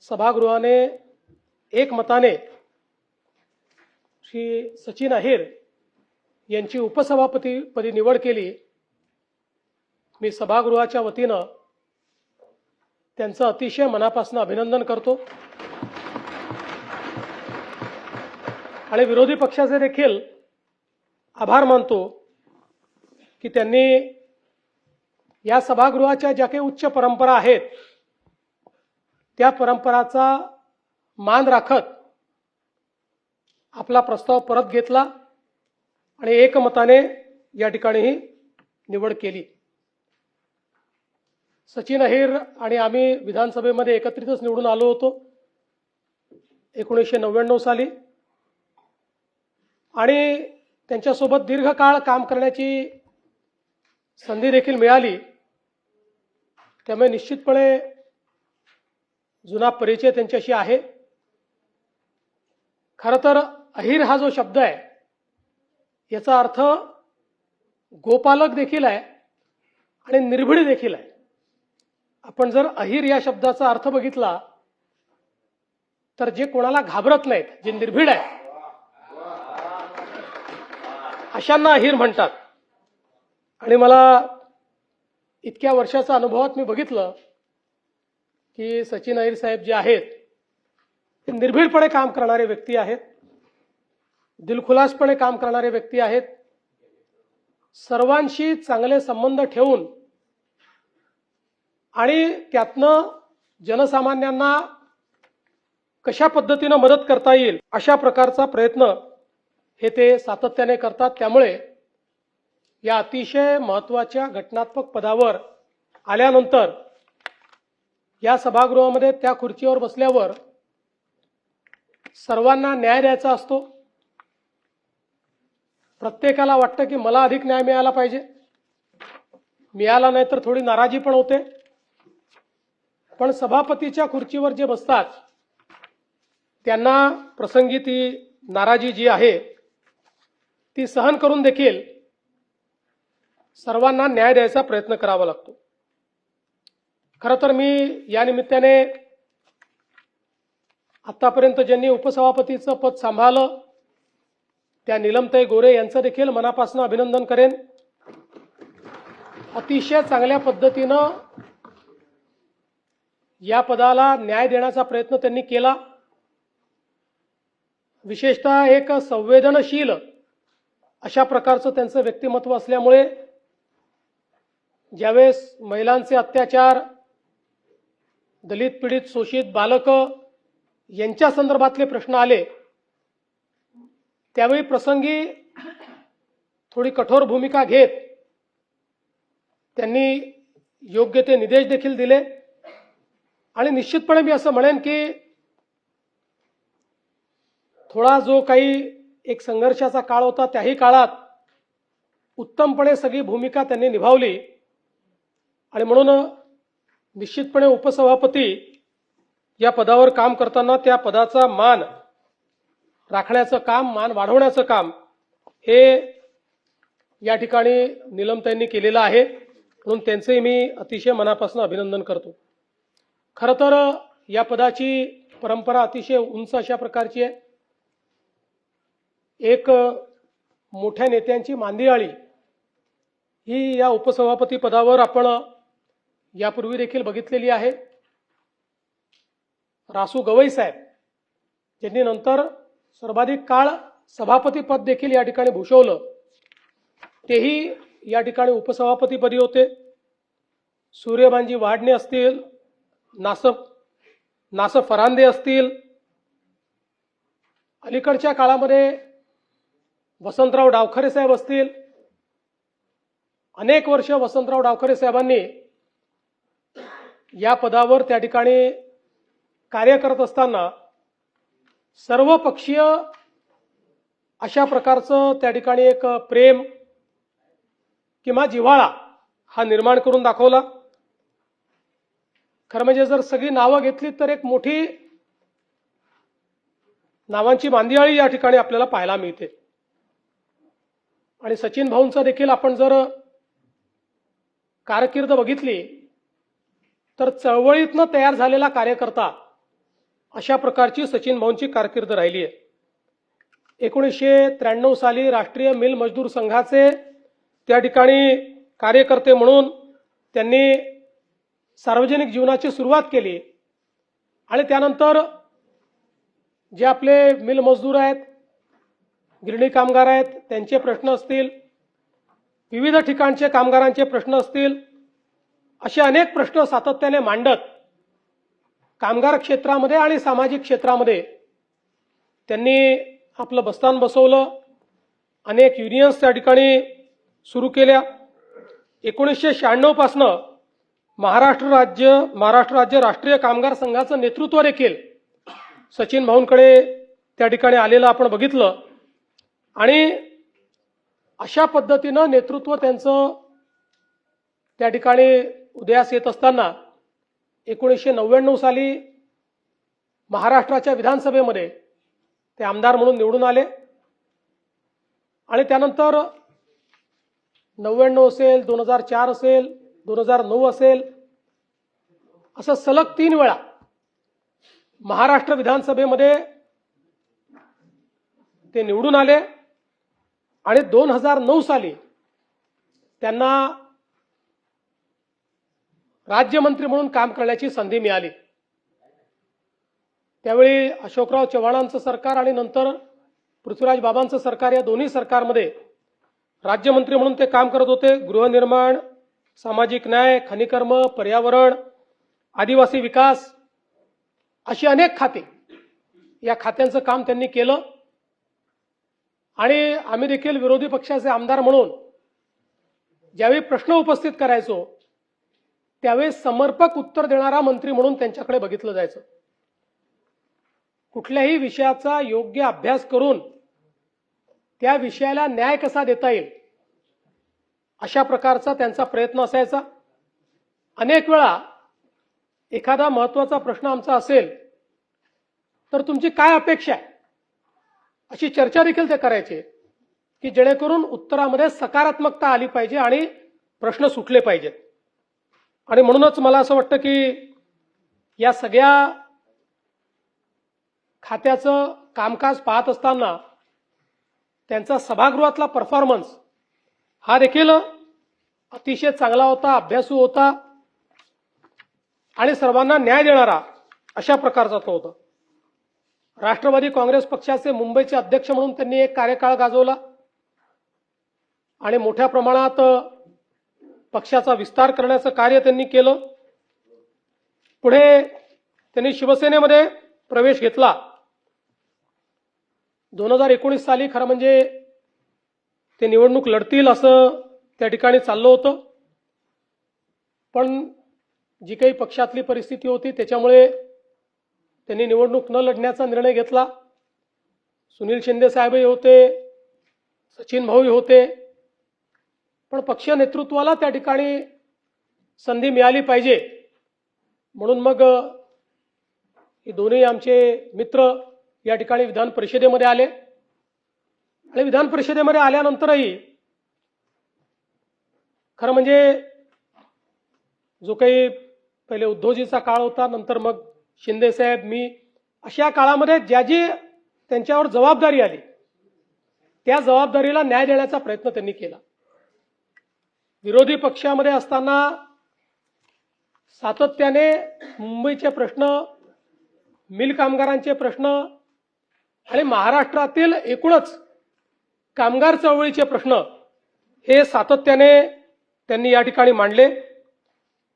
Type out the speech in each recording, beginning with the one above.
सभागृहाने एकमताने श्री सचिन अहिर यांची उपसभापतीपदी निवड केली। मी सभागृहाच्या वतीनं त्यांचं अतिशय मनापासून अभिनंदन करतो आणि विरोधी पक्षाचे देखील आभार मानतो की त्यांनी या सभागृहाच्या ज्या काही उच्च परंपरा आहेत त्या परंपराचा मान राखत आपला प्रस्ताव परत घेतला आणि एकमताने या ठिकाणी ही निवड केली। सचिन अहिर आणि आम्ही विधानसभेमध्ये एकत्रितच निवडून आलो होतो 1999 साली आणि त्यांच्यासोबत दीर्घकाळ काम करण्याची संधी देखील मिळाली। त्यामुळे निश्चितपणे जुना परिचय त्यांच्याशी आहे। खरं तर अहिर हा जो शब्द आहे याचा अर्थ गोपालक देखील आहे आणि निर्भीड देखील आहे। आपण जर अहिर या शब्दाचा अर्थ बघितला तर जे कोणाला घाबरत नाहीत, जे निर्भीड आहे अशांना अहिर म्हणतात। आणि मला इतक्या वर्षाचा अनुभवात मी बघितलं की सचिन अहिर साहेब जे आहेत ते निर्भीडपणे काम करणारे व्यक्ती आहेत, दिलखुलासपणे काम करणारे व्यक्ती आहेत, सर्वांशी चांगले संबंध ठेवून आणि त्यातनं जनसामान्यांना कशा पद्धतीने मदत करता येईल अशा प्रकारचा प्रयत्न हे ते सातत्याने करतात। त्यामुळे या अतिशय महत्त्वाच्या घटनात्मक पदावर आल्यानंतर या सभागृहामध्ये त्या खुर्चीवर बसल्यावर सर्वांना न्याय द्यायचा असतो। प्रत्येकाला वाटतं की मला अधिक न्याय मिळाला पाहिजे, मिळाला नाही तर थोडी नाराजी पण होते। पण सभापतीच्या खुर्चीवर जे बसतात त्यांना प्रसंगी ती नाराजी जी आहे ती सहन करून देखील सर्वांना न्याय द्यायचा प्रयत्न करावा लागतो। खरं तर मी या निमित्ताने आतापर्यंत ज्यांनी उपसभापतीचं पद सांभाळलं त्या नीलमताई गोरे यांचं देखील मनापासून अभिनंदन करेन। अतिशय चांगल्या पद्धतीनं या पदाला न्याय देण्याचा प्रयत्न त्यांनी केला। विशेषतः एक संवेदनशील अशा प्रकारचं त्यांचं व्यक्तिमत्व असल्यामुळे ज्यावेळेस महिलांचे अत्याचार, दलित पीडित शोषित बालकं यांच्या संदर्भातले प्रश्न आले त्यावेळी प्रसंगी थोडी कठोर भूमिका घेत त्यांनी योग्य ते निर्देश देखील दिले। आणि निश्चितपणे मी असं म्हणेन की थोडा जो काही एक संघर्षाचा काळ होता त्याही काळात उत्तमपणे सगळी भूमिका त्यांनी निभावली आणि म्हणून निश्चितपणे उपसभापती या पदावर काम करताना त्या पदाचा मान राखण्याचं काम, मान वाढवण्याचं काम हे या ठिकाणी नीलमताईंनी केलेलं आहे, म्हणून त्यांचे मी अतिशय मनापासून अभिनंदन करतो। खरं तर या पदाची परंपरा अतिशय उंच अशा प्रकारची आहे। एक मोठ्या नेत्यांची मांदियाळी ही या उपसभापती पदावर आपण यापूर्वी देखील बघितलेली आहे। रासू गवई साहेब यांनी नंतर सर्वाधिक काळ सभापती पद देखील या ठिकाणी भूषवलं, तेही या ठिकाणी उपसभापतीपदी होते। सूर्यभानजी वाडणे असतील, नासफ फरांदे असतील, अलीकडच्या काळामध्ये वसंतराव डावखरे साहेब असतील, अनेक वर्ष वसंतराव डावखरे साहेबांनी या पदावर त्या ठिकाणी कार्य करत असताना सर्व पक्षीय अशा प्रकारचं त्या ठिकाणी एक प्रेम किंवा जिव्हाळा हा निर्माण करून दाखवला। खरं म्हणजे जर सगळी नावं घेतली तर एक मोठी नावांची मांदियाळी या ठिकाणी आपल्याला पाहायला मिळते। आणि सचिन भाऊंचा देखील आपण जर कारकीर्द बघितली तर चळवळीतनं तयार झालेला कार्यकर्ता अशा प्रकारची सचिन भाऊंची कारकीर्द राहिली आहे. 1993 साली राष्ट्रीय मिल मजदूर संघाचे त्या ठिकाणी कार्यकर्ते म्हणून त्यांनी सार्वजनिक जीवनाची सुरुवात केली आणि त्यानंतर जे आपले मिल मजदूर आहेत, गिरणी कामगार आहेत, त्यांचे प्रश्न असतील, विविध ठिकाणचे कामगारांचे प्रश्न असतील, असे अनेक प्रश्न सातत्याने मांडत कामगार क्षेत्रामध्ये आणि सामाजिक क्षेत्रामध्ये त्यांनी आपलं बस्तान बसवलं. अनेक युनियन्स त्या ठिकाणी सुरू केल्या. 1996 पासनं महाराष्ट्र राज्य राष्ट्रीय कामगार संघाचं नेतृत्व देखील सचिन भाऊंकडे त्या ठिकाणी आलेलं आपण बघितलं आणि अशा पद्धतीनं नेतृत्व त्यांचं त्या ठिकाणी उदयास येत असताना 1999 साली महाराष्ट्राच्या विधानसभेमध्ये ते आमदार म्हणून निवडून आले आणि त्यानंतर 99 असेल, 2004 असेल, 2009 असेल, असं सलग 3 वेळा महाराष्ट्र विधानसभेमध्ये ते निवडून आले आणि 2009 साली त्यांना राज्यमंत्री म्हणून काम करण्याची संधी मिळाली. त्यावेळी अशोकराव चव्हाणांचं सरकार आणि नंतर पृथ्वीराज बाबांचं सरकार, या दोन्ही सरकारमध्ये राज्यमंत्री म्हणून ते काम करत होते. गृहनिर्माण, सामाजिक न्याय, खनिकर्म, पर्यावरण, आदिवासी विकास अशी अनेक खाती, या खात्यांचं काम त्यांनी केलं आणि आम्ही देखील विरोधी पक्षाचे आमदार म्हणून ज्यावेळी प्रश्न उपस्थित करायचो त्यावेळी समर्पक उत्तर देणारा मंत्री म्हणून त्यांच्याकडे बघितलं जायचं. कुठल्याही विषयाचा योग्य अभ्यास करून त्या विषयाला न्याय कसा देता येईल अशा प्रकारचा त्यांचा प्रयत्न असायचा. अनेक वेळा एखादा महत्त्वाचा प्रश्न आमचा असेल तर तुमची काय अपेक्षा आहे अशी चर्चा देखील ते करायचे की जेणेकरून उत्तरामध्ये सकारात्मकता आली पाहिजे आणि प्रश्न सुटले पाहिजेत. आणि म्हणूनच मला असं वाटतं की या सगळ्या खात्याचं कामकाज पाहत असताना त्यांचा सभागृहातला परफॉर्मन्स हा देखील अतिशय चांगला होता, अभ्यासू होता आणि सर्वांना न्याय देणारा अशा प्रकारचा तो होता. राष्ट्रवादी काँग्रेस पक्षाचे मुंबईचे अध्यक्ष म्हणून त्यांनी एक कार्यकाळ गाजवला आणि मोठ्या प्रमाणात पक्षाचा विस्तार करण्याचं कार्य त्यांनी केलं. पुढे त्यांनी शिवसेनेमध्ये प्रवेश घेतला. 2019 साली खरं म्हणजे ते निवडणूक लढतील असं त्या ठिकाणी चाललं होतं, पण जी काही पक्षातली परिस्थिती होती त्याच्यामुळे त्यांनी निवडणूक न लढण्याचा निर्णय घेतला. सुनील शिंदे साहेबही होते, सचिन भाऊही होते, पण पक्ष नेतृत्वाला त्या ठिकाणी संधी मिळाली पाहिजे म्हणून मग हे दोन्ही आमचे मित्र या ठिकाणी विधान परिषदेमध्ये आले आणि विधान परिषदेमध्ये आल्यानंतरही खरं म्हणजे जो काही पहिले उद्धवजीचा काळ होता, नंतर मग शिंदे साहेब, मी, अशा काळामध्ये ज्या जी त्यांच्यावर जबाबदारी आली त्या जबाबदारीला न्याय देण्याचा प्रयत्न त्यांनी केला. विरोधी पक्षामध्ये असताना सातत्याने मुंबईचे प्रश्न, मिल कामगारांचे प्रश्न आणि महाराष्ट्रातील एकूणच कामगार चळवळीचे प्रश्न हे सातत्याने त्यांनी या ठिकाणी मांडले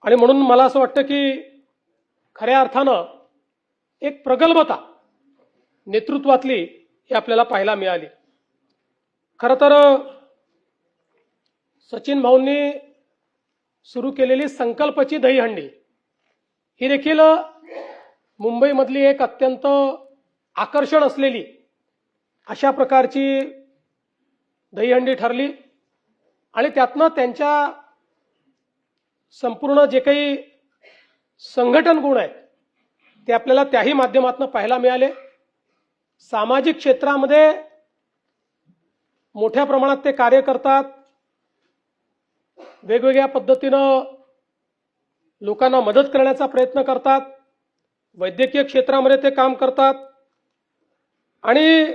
आणि म्हणून मला असं वाटतं की खऱ्या अर्थानं एक प्रगल्भता नेतृत्वातली ही आपल्याला पाहायला मिळाली. खरं तर सचिन भाऊंनी सुरू केलेली संकल्पची दहीहंडी ही देखील मुंबईमधली एक अत्यंत आकर्षण असलेली अशा प्रकारची दहीहंडी ठरली आणि त्यातनं त्यांच्या संपूर्ण जे काही संघटन गुण आहेत ते आपल्याला त्याही माध्यमातून पाहायला मिळाले. सामाजिक क्षेत्रामध्ये मोठ्या प्रमाणात ते कार्य करतात, वेगवेगळ्या पद्धतीनं लोकांना मदत करण्याचा प्रयत्न करतात वैद्यकीय क्षेत्रामध्ये ते काम करतात आणि